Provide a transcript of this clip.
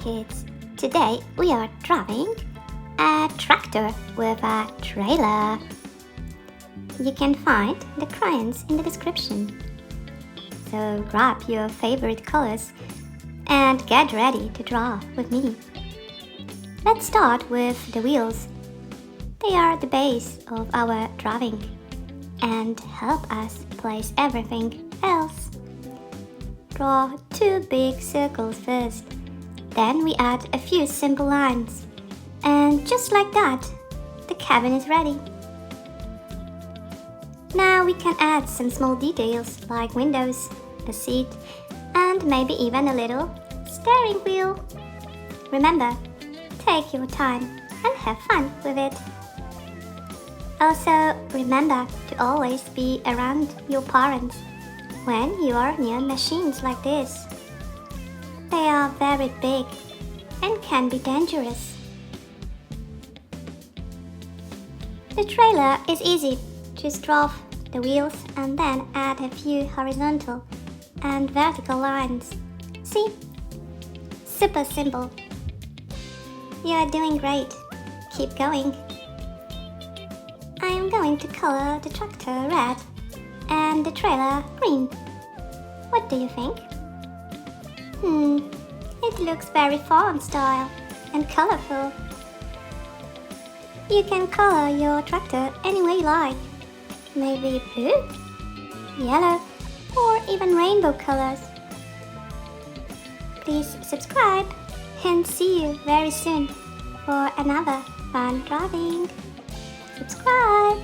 kids. Today we are drawing a tractor with a trailer. You can find the crayons in the description. So grab your favorite colors and get ready to draw with me. Let's start with the wheels. They are the base of our drawing and help us place everything else. Draw 2 big circles first. Then we add a few simple lines. And just like that, the cabin is ready. Now we can add some small details like windows, a seat, and maybe even a little steering wheel. Remember, take your time and have fun with it. Also, remember to always be around your parents when you are near machines like this. They are very big and can be dangerous. The trailer is easy. Just draw the wheels and then add a few horizontal and vertical lines. See? Super simple. You are doing great. Keep going. I am going to color the tractor red and the trailer green. What do you think? It looks very farm style and colorful. You can color your tractor any way you like. Maybe blue, yellow, or even rainbow colors. Please subscribe and see you very soon for another fun drawing. Subscribe!